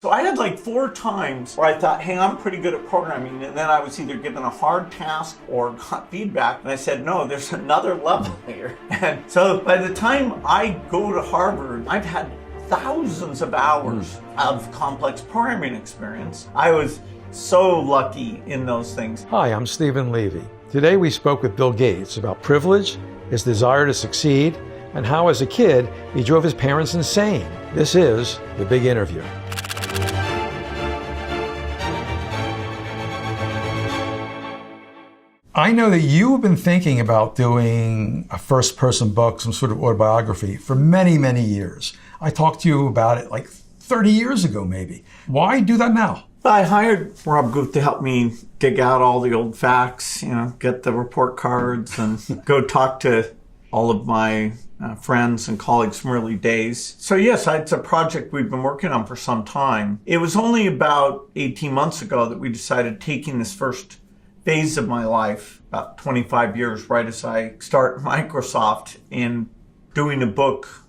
So I had like 4 times where I thought, hey, I'm pretty good at programming. And then I was either given a hard task or got feedback. And I said, no, there's another level here. And so by the time I go to Harvard, I've had thousands of hours of complex programming experience. I was so lucky in those things. Hi, I'm Steven Levy. Today we spoke with Bill Gates about privilege, his desire to succeed, and how as a kid he drove his parents insane. This is The Big Interview. I know that you have been thinking about doing a first-person book, some sort of autobiography, for many, many years. I talked to you about it like 30 years ago, maybe. Why do that now? I hired Rob Guth to help me dig out all the old facts, get the report cards and go talk to all of my friends and colleagues from early days. So yes, it's a project we've been working on for some time. It was only about 18 months ago that we decided taking this first phase of my life, about 25 years, right as I start Microsoft, in doing a book,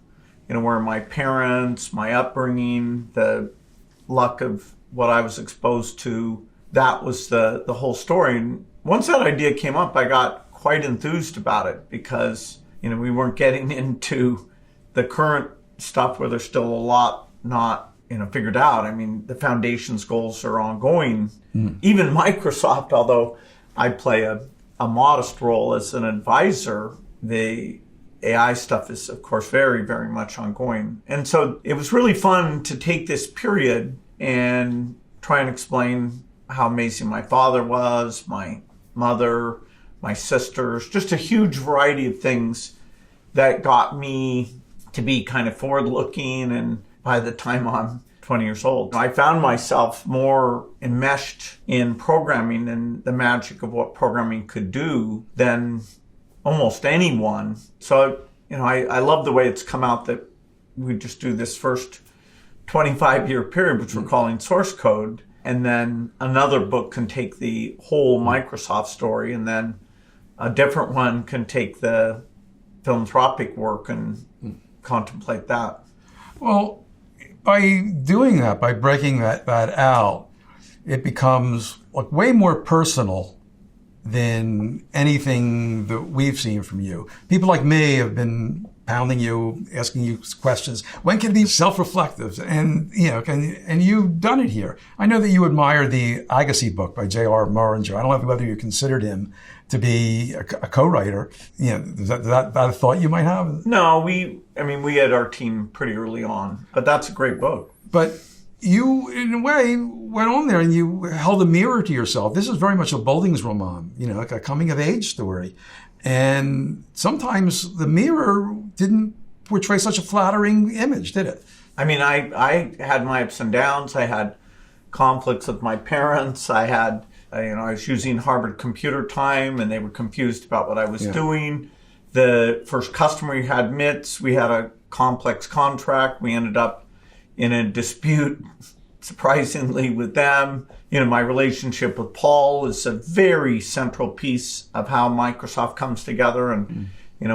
where my parents, my upbringing, the luck of what I was exposed to, that was the whole story. And once that idea came up, I got quite enthused about it because, we weren't getting into the current stuff where there's still a lot not figured out. I mean, the foundation's goals are ongoing. Even Microsoft, although I play a modest role as an advisor, the AI stuff is, of course, very, very much ongoing. And so it was really fun to take this period and try and explain how amazing my father was, my mother, my sisters, just a huge variety of things that got me to be kind of forward-looking. And by the time I'm 20 years old, I found myself more enmeshed in programming and the magic of what programming could do than almost anyone. So, I love the way it's come out that we just do this first 25-year period, which we're calling source code, and then another book can take the whole Microsoft story, and then a different one can take the philanthropic work and contemplate that. Well, by doing that, by breaking that out, it becomes like way more personal than anything that we've seen from you. People like me have been pounding you, asking you questions. When can it be self-reflective? And and you've done it here. I know that you admire the Agassi book by J.R. Moringer. I don't know whether you considered him to be a co-writer. Is that a thought you might have? No, we had our team pretty early on, but that's a great book. But you, in a way, went on there and you held a mirror to yourself. This is very much a Bildungsroman, like a coming-of-age story. And sometimes the mirror didn't portray such a flattering image, did it? I had my ups and downs. I had conflicts with my parents. I was using Harvard computer time and they were confused about what I was doing. The first customer we had, MITS, we had a complex contract. We ended up in a dispute, surprisingly, with them. My relationship with Paul is a very central piece of how Microsoft comes together. And,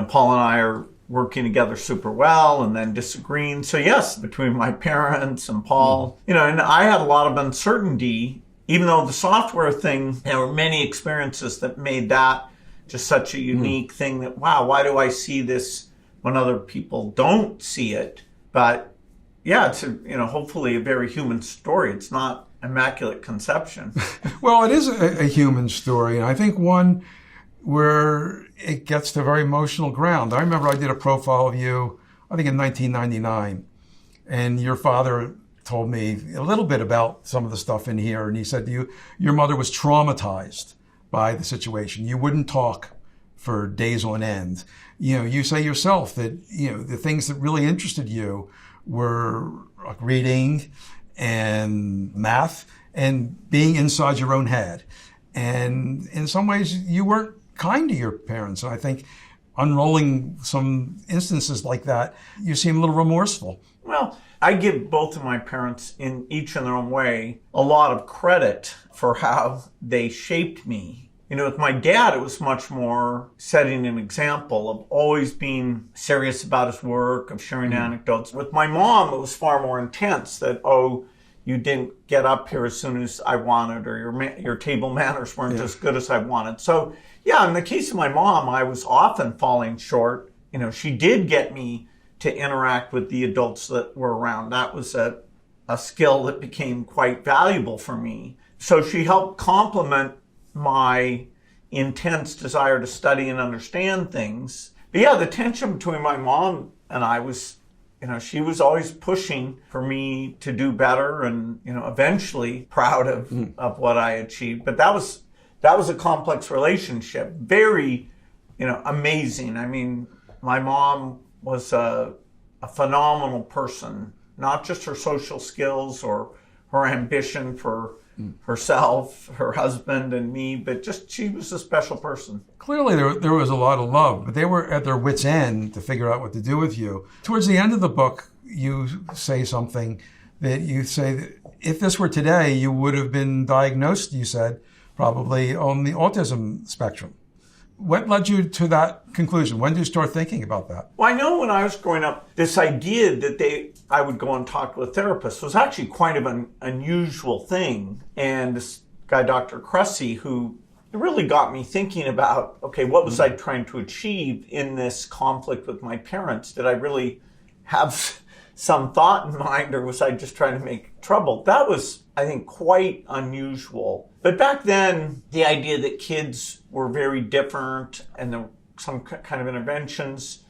Paul and I are working together super well and then disagreeing. So yes, between my parents and Paul, and I had a lot of uncertainty, even though the software thing, there were many experiences that made that just such a unique thing that, wow, why do I see this when other people don't see it? But yeah, it's hopefully a very human story. It's not immaculate conception. Well, it is a human story, and I think one where it gets to very emotional ground. I remember I did a profile of you, I think in 1999, and your father told me a little bit about some of the stuff in here, and he said to you, your mother was traumatized by the situation. You wouldn't talk for days on end. You say yourself that, the things that really interested you were like reading and math and being inside your own head. And in some ways, you weren't kind to your parents. And I think unrolling some instances like that, you seem a little remorseful. Well, I give both of my parents, in each in their own way, a lot of credit for how they shaped me. With my dad, it was much more setting an example of always being serious about his work, of sharing anecdotes. With my mom, it was far more intense that, you didn't get up here as soon as I wanted, or your table manners weren't as good as I wanted. So, yeah, in the case of my mom, I was often falling short. You know, she did get me to interact with the adults that were around. That was a skill that became quite valuable for me. So she helped complement my intense desire to study and understand things. But yeah, the tension between my mom and I was, you know, she was always pushing for me to do better and, you know, eventually proud of what I achieved. But that was a complex relationship. Very, you know, amazing. I mean, my mom was a phenomenal person, not just her social skills or her ambition for herself, her husband, and me, but just she was a special person. Clearly, there was a lot of love, but they were at their wits' end to figure out what to do with you. Towards the end of the book, you say something that you say that if this were today, you would have been diagnosed, you said, probably on the autism spectrum. What led you to that conclusion? When did you start thinking about that? Well, I know when I was growing up, this idea that I would go and talk to a therapist was actually quite of an unusual thing. And this guy, Dr. Cressy, who really got me thinking about, okay, what was I trying to achieve in this conflict with my parents? Did I really have some thought in mind, or was I just trying to make trouble? That was, I think, quite unusual. But back then, the idea that kids were very different and there were some kind of interventions,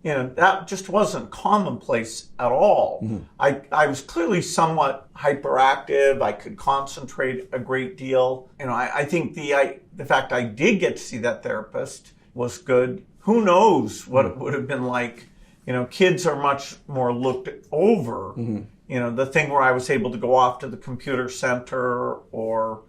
you know, that just wasn't commonplace at all. I was clearly somewhat hyperactive. I could concentrate a great deal. You know, I think the fact I did get to see that therapist was good. Who knows what it would have been like. You know, kids are much more looked over. You know, the thing where I was able to go off to the computer center or,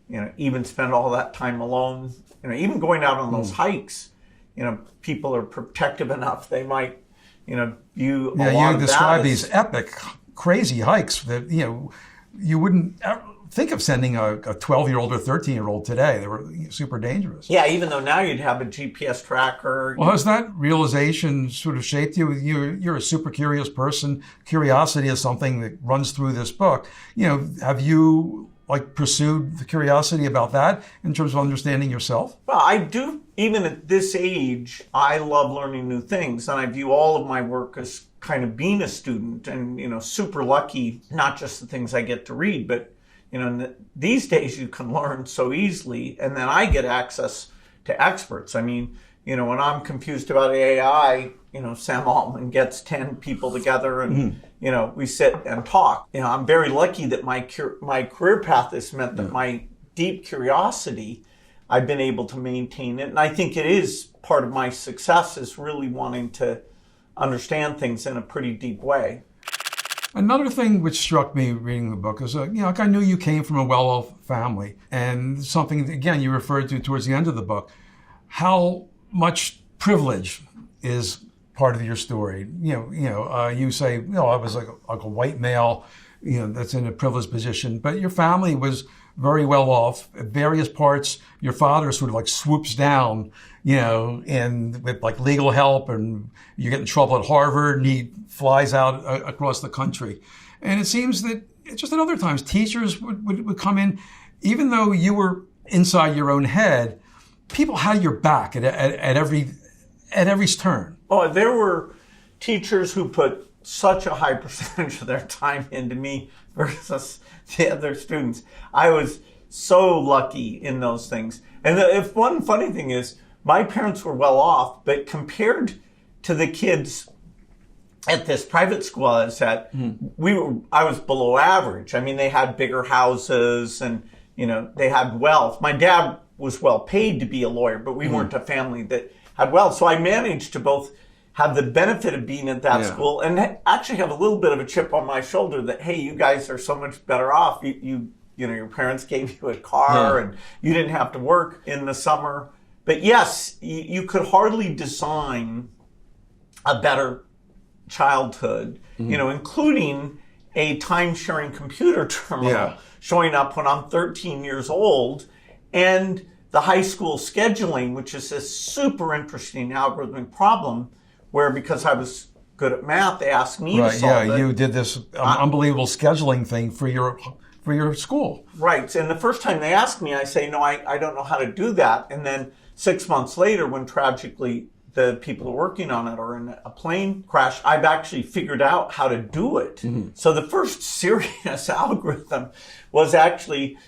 you know, even spend all that time alone. You know, even going out on those hikes, you know, people are protective enough. They might, you know, view a lot of you describe these epic, crazy hikes that, you know, you wouldn't ever think of sending a 12-year-old or 13-year-old today. They were super dangerous. Yeah, even though now you'd have a GPS tracker. Well, has that realization sort of shaped you? You're a super curious person. Curiosity is something that runs through this book. You know, have you pursued the curiosity about that in terms of understanding yourself? Well, I do. Even at this age, I love learning new things, and I view all of my work as kind of being a student and, you know, super lucky, not just the things I get to read, but, you know, these days you can learn so easily, and then I get access to experts. I mean, you know, when I'm confused about AI, you know, Sam Altman gets 10 people together and, you know, we sit and talk. You know, I'm very lucky that my career path has meant that my deep curiosity, I've been able to maintain it. And I think it is part of my success is really wanting to understand things in a pretty deep way. Another thing which struck me reading the book is, you know, like I knew you came from a well-off family, and something, again, you referred to towards the end of the book, how much privilege is part of your story. You say, you know, I was like a white male, you know, that's in a privileged position, but your family was very well off at various parts. Your father sort of like swoops down, you know, and with like legal help, and you get in trouble at Harvard, and he flies out across the country. And it seems that just at other times, teachers would come in, even though you were inside your own head, people had your back at every turn. Oh, there were teachers who put such a high percentage of their time into me versus the other students. I was so lucky in those things. And if one funny thing is, my parents were well off, but compared to the kids at this private school I was at, I was below average. I mean, they had bigger houses and, you know, they had wealth. My dad was well paid to be a lawyer, but we weren't a family that had wealth. So I managed to both have the benefit of being at that school and actually have a little bit of a chip on my shoulder that, hey, you guys are so much better off. You know, your parents gave you a car and you didn't have to work in the summer. But yes, you could hardly design a better childhood, you know, including a time-sharing computer terminal showing up when I'm 13 years old, and the high school scheduling, which is this super interesting algorithmic problem where, because I was good at math, they asked me to solve it. Right, you did this unbelievable scheduling thing for your school. Right, and the first time they asked me, I say, no, I don't know how to do that. And then 6 months later, when tragically the people who are working on it are in a plane crash, I've actually figured out how to do it. Mm-hmm. So the first serious algorithm was actually,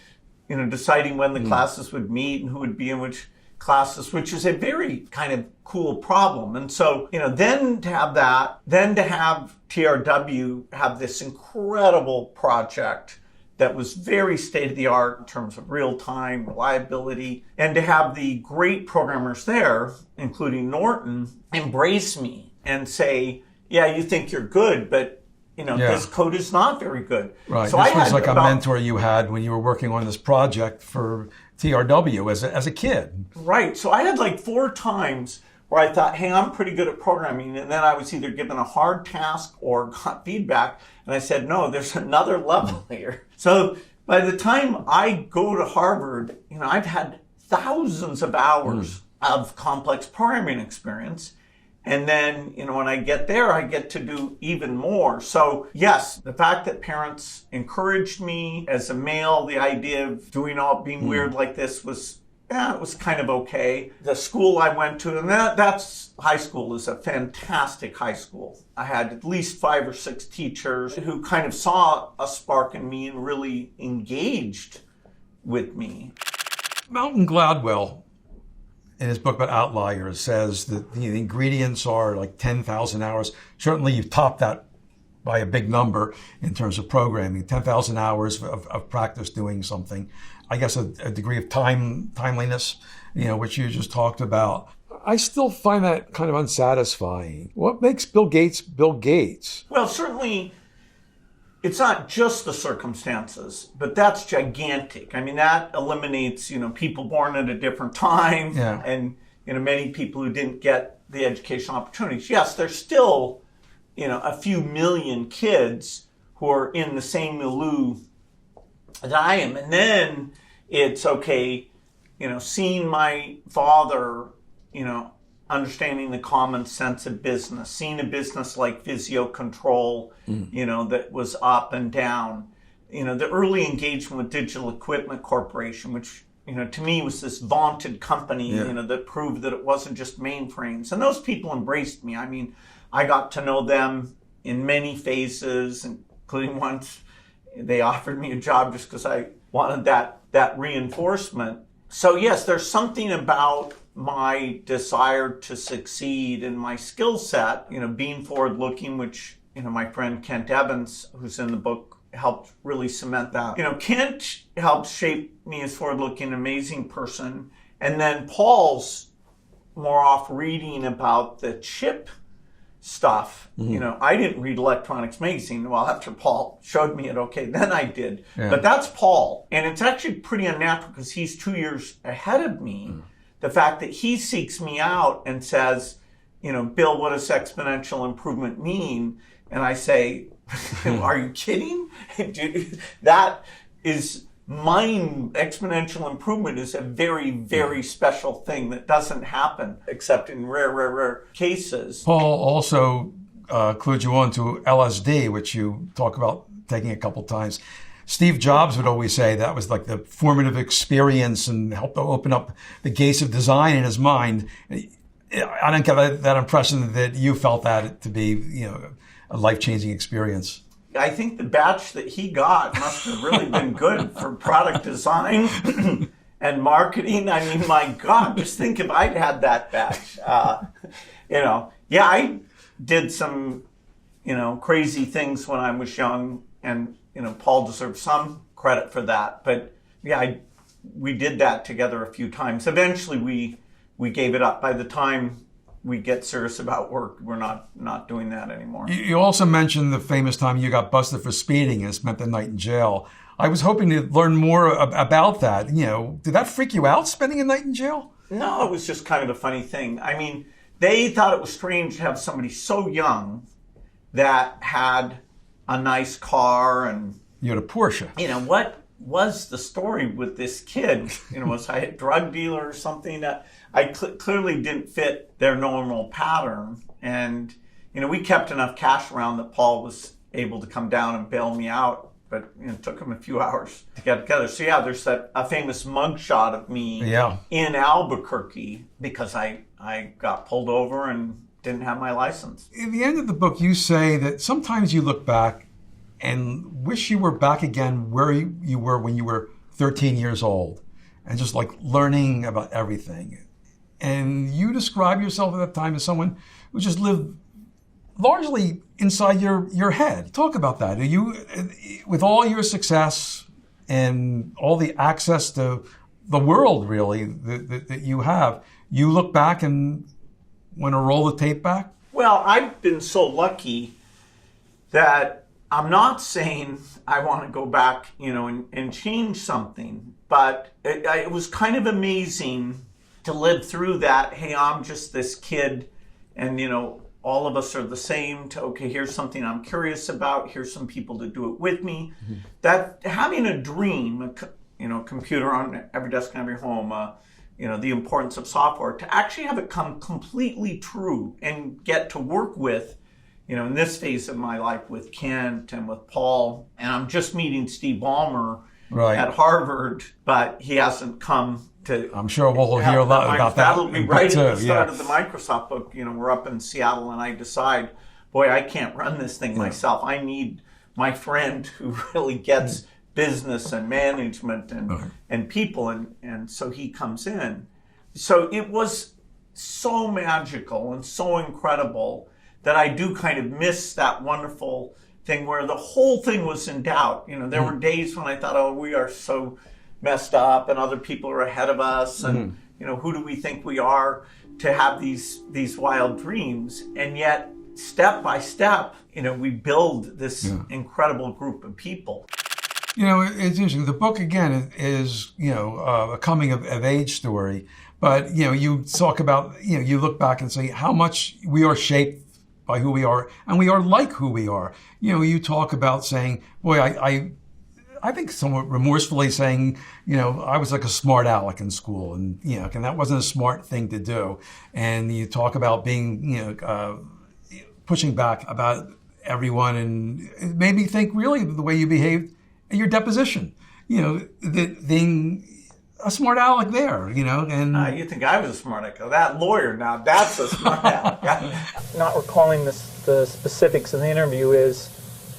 deciding when the classes would meet and who would be in which classes, which is a very kind of cool problem. And so, then to have that, then to have TRW have this incredible project that was very state-of-the-art in terms of real-time reliability, and to have the great programmers there, including Norton, embrace me and say, yeah, you think you're good, but this code is not very good. Right. So this was like a mentor you had when you were working on this project for TRW as a kid. Right. So I had like 4 times where I thought, hey, I'm pretty good at programming. And then I was either given a hard task or got feedback. And I said, no, there's another level here. So by the time I go to Harvard, I've had thousands of hours of complex programming experience. And then, when I get there, I get to do even more. So yes, the fact that parents encouraged me as a male, the idea of being weird like this was, it was kind of okay. The school I went to, and that's high school, is a fantastic high school. I had at least 5 or 6 teachers who kind of saw a spark in me and really engaged with me. Malcolm Gladwell, in his book about outliers, says that the ingredients are like 10,000 hours. Certainly you've topped that by a big number in terms of programming, 10,000 hours of practice doing something. I guess a degree of timeliness, which you just talked about. I still find that kind of unsatisfying. What makes Bill Gates Bill Gates? Well, certainly it's not just the circumstances, but that's gigantic. I mean, that eliminates, people born at a different time and, many people who didn't get the educational opportunities. Yes, there's still, a few million kids who are in the same milieu that I am. And then it's okay, seeing my father, understanding the common sense of business, seeing a business like Physio Control, that was up and down, the early engagement with Digital Equipment Corporation, which, to me was this vaunted company, that proved that it wasn't just mainframes. And those people embraced me. I mean, I got to know them in many phases, including once they offered me a job just because I wanted that reinforcement. So yes, there's something about my desire to succeed and my skill set, being forward-looking, which, my friend Kent Evans, who's in the book, helped really cement that. Kent helped shape me as forward-looking, amazing person. And then Paul's more off reading about the chip stuff. I didn't read Electronics Magazine. Well, after Paul showed me it, then I did. Yeah. But that's Paul. And it's actually pretty unnatural because he's 2 years ahead of me. The fact that he seeks me out and says, Bill, what does exponential improvement mean? And I say, are you kidding? That is exponential improvement is a very, very special thing that doesn't happen except in rare cases. Paul also clued you on to LSD, which you talk about taking a couple times. Steve Jobs would always say that was like the formative experience and helped to open up the gates of design in his mind. I don't get that impression that you felt that to be, a life-changing experience. I think the batch that he got must have really been good for product design and marketing. I mean, my God, just think if I'd had that batch. I did some, crazy things when I was young, and, Paul deserves some credit for that. But we did that together a few times. Eventually we gave it up. By the time we get serious about work, we're not doing that anymore. You also mentioned the famous time you got busted for speeding and spent the night in jail. I was hoping to learn more about that. Did that freak you out, spending a night in jail? No, it was just kind of a funny thing. I mean, they thought it was strange to have somebody so young that had a nice car and... You had a Porsche. What was the story with this kid? Was I a drug dealer or something? That I clearly didn't fit their normal pattern. And, we kept enough cash around that Paul was able to come down and bail me out. But it took him a few hours to get together. So yeah, there's a famous mugshot of me in Albuquerque because I got pulled over and didn't have my license. In the end of the book, you say that sometimes you look back and wish you were back again where you were when you were 13 years old and just like learning about everything. And you describe yourself at that time as someone who just lived largely inside your head. Talk about that. Are you, with all your success and all the access to the world, really, that you have, you look back and want to roll the tape back? Well, I've been so lucky that I'm not saying I want to go back, and change something, but it was kind of amazing to live through that. Hey, I'm just this kid, and all of us are the same, to, okay, here's something I'm curious about, here's some people to do it with me. Mm-hmm. That having a dream, computer on every desk in every home, the importance of software, to actually have it come completely true and get to work with, in this phase of my life with Kent and with Paul, and I'm just meeting Steve Ballmer at Harvard, but he hasn't come to... I'm sure we'll hear a lot about that. That'll be right at the start of the Microsoft book. We're up in Seattle and I decide, boy, I can't run this thing myself. I need my friend who really gets business and management and people. And so he comes in. So it was so magical and so incredible that I do kind of miss that wonderful thing where the whole thing was in doubt. There were days when I thought, oh, we are so messed up and other people are ahead of us and who do we think we are to have these wild dreams, and yet step by step we build this incredible group of people. It's interesting. The book again is a coming of age story, but you talk about you look back and say how much we are shaped by who we are, and we are like who we are. You talk about saying, boy, I think somewhat remorsefully saying, I was like a smart aleck in school, and and that wasn't a smart thing to do. And you talk about being, pushing back about everyone, and it made me think really the way you behaved at your deposition. Being a smart aleck there, and you think I was a smart aleck? That lawyer now, that's a smart aleck. Not recalling the specifics of the interview is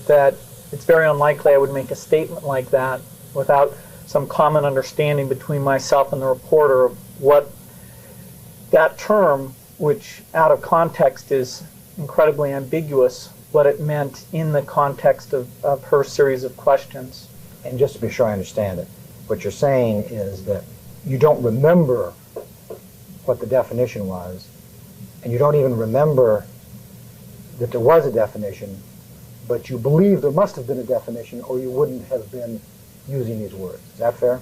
that it's very unlikely I would make a statement like that without some common understanding between myself and the reporter of what that term, which out of context is incredibly ambiguous, what it meant in the context of her series of questions. And just to be sure I understand it, what you're saying is that you don't remember what the definition was, and you don't even remember that there was a definition, but you believe there must have been a definition or you wouldn't have been using these words. Is that fair?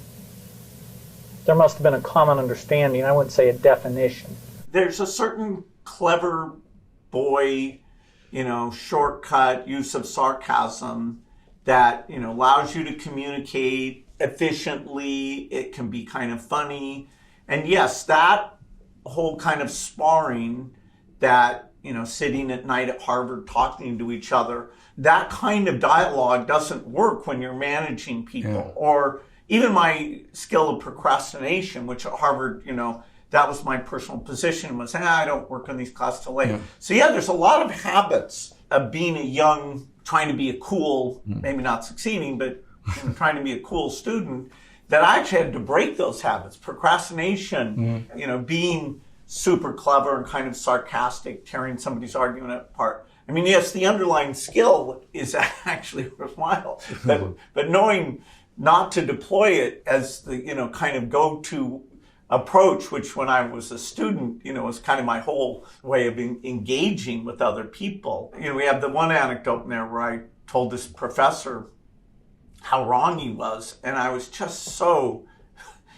There must have been a common understanding. I wouldn't say a definition. There's a certain clever boy, shortcut use of sarcasm that, allows you to communicate efficiently. It can be kind of funny. And yes, that whole kind of sparring that, sitting at night at Harvard talking to each other, that kind of dialogue doesn't work when you're managing people. Yeah. Or even my skill of procrastination, which at Harvard, that was my personal position, was, I don't work on these classes till late. Yeah. So there's a lot of habits of being a young, trying to be a cool, maybe not succeeding, but trying to be a cool student, that I actually had to break those habits. Procrastination, being super clever and kind of sarcastic, tearing somebody's argument apart. I mean, yes, the underlying skill is actually worthwhile, but knowing not to deploy it as the, kind of go-to approach, which when I was a student, was kind of my whole way of engaging with other people. We have the one anecdote in there where I told this professor how wrong he was, and I was just so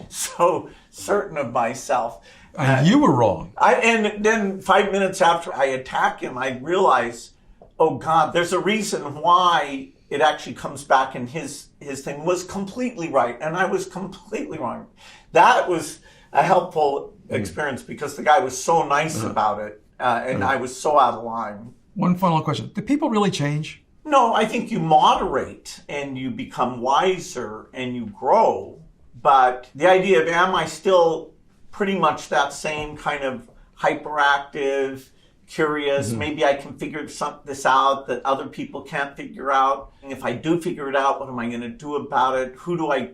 certain of myself. And you were wrong. And then 5 minutes after I attack him, I realize, oh God, there's a reason why it actually comes back, and his thing was completely right, and I was completely wrong. That was a helpful experience because the guy was so nice about it, and I was so out of line. One final question. Do people really change? No, I think you moderate and you become wiser and you grow. But the idea of, am I still pretty much that same kind of hyperactive, curious, maybe I can figure this out that other people can't figure out. And if I do figure it out, what am I going to do about it? Who do I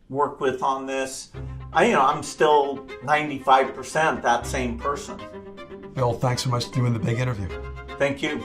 work with on this? I'm still 95% that same person. Bill, thanks so much for doing the big interview. Thank you.